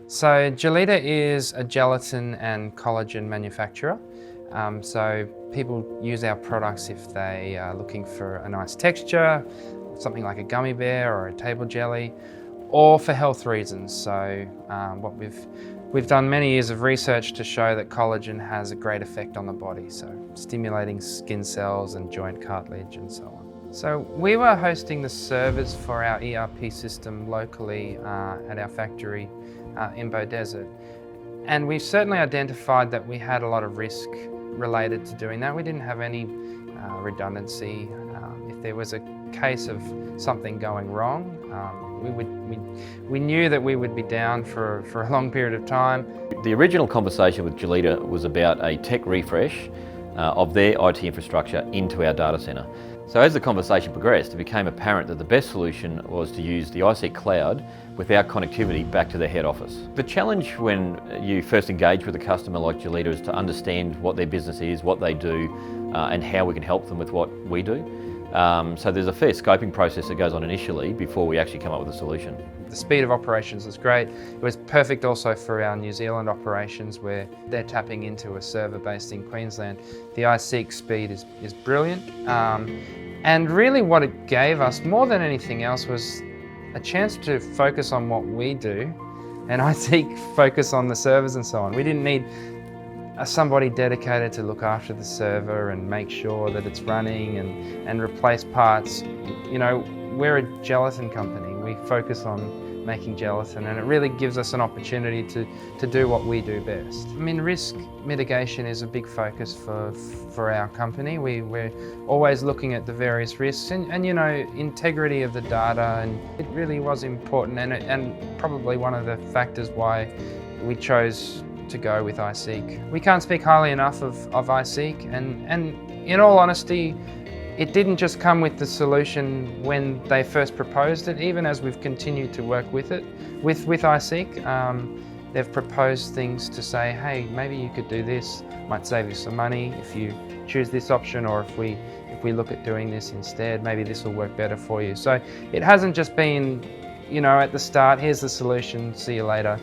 So GELITA is a gelatin and collagen manufacturer. So people use our products if they are looking for a nice texture, something like a gummy bear or a table jelly, or for health reasons. So we've done many years of research to show that collagen has a great effect on the body, so stimulating skin cells and joint cartilage and so on. So we were hosting the servers for our ERP system locally at our factory in Bow Desert. And we certainly identified that we had a lot of risk related to doing that. We didn't have any redundancy. If there was a case of something going wrong, we knew that we would be down for a long period of time. The original conversation with GELITA was about a tech refresh of their IT infrastructure into our data centre. So as the conversation progressed, it became apparent that the best solution was to use the iseek cloud without connectivity back to their head office. The challenge when you first engage with a customer like GELITA is to understand what their business is, what they do, and how we can help them with what we do. So there's a fair scoping process that goes on initially before we actually come up with a solution. The speed of operations was great. It was perfect also for our New Zealand operations where they're tapping into a server based in Queensland. The iseek speed is brilliant. And really what it gave us more than anything else was a chance to focus on what we do and iseek focus on the servers and so on. We didn't need somebody dedicated to look after the server and make sure that it's running and replace parts. You know, we're a gelatin company. We focus on making gelatin, and it really gives us an opportunity to do what we do best. I mean, risk mitigation is a big focus for our company. We're always looking at the various risks and you know, integrity of the data, and it really was important and probably one of the factors why we chose to go with iseek. We can't speak highly enough of iseek, and in all honesty, it didn't just come with the solution when they first proposed it. Even as we've continued to work with it, with iseek, they've proposed things to say, hey, maybe you could do this, might save you some money if you choose this option, or if we look at doing this instead, maybe this will work better for you. So it hasn't just been, you know, at the start, here's the solution, see you later.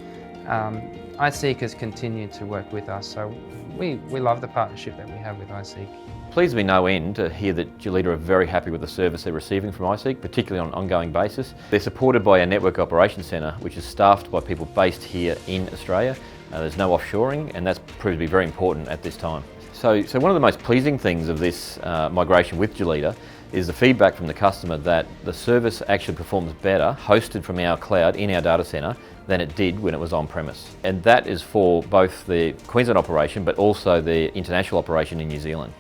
iseek has continued to work with us, so we love the partnership that we have with iseek. Pleased me no end to hear that GELITA are very happy with the service they're receiving from iseek, particularly on an ongoing basis. They're supported by our Network Operations Centre, which is staffed by people based here in Australia. There's no offshoring, and that's proved to be very important at this time. So one of the most pleasing things of this migration with GELITA is the feedback from the customer that the service actually performs better hosted from our cloud in our data centre than it did when it was on premise. And that is for both the Queensland operation but also the international operation in New Zealand.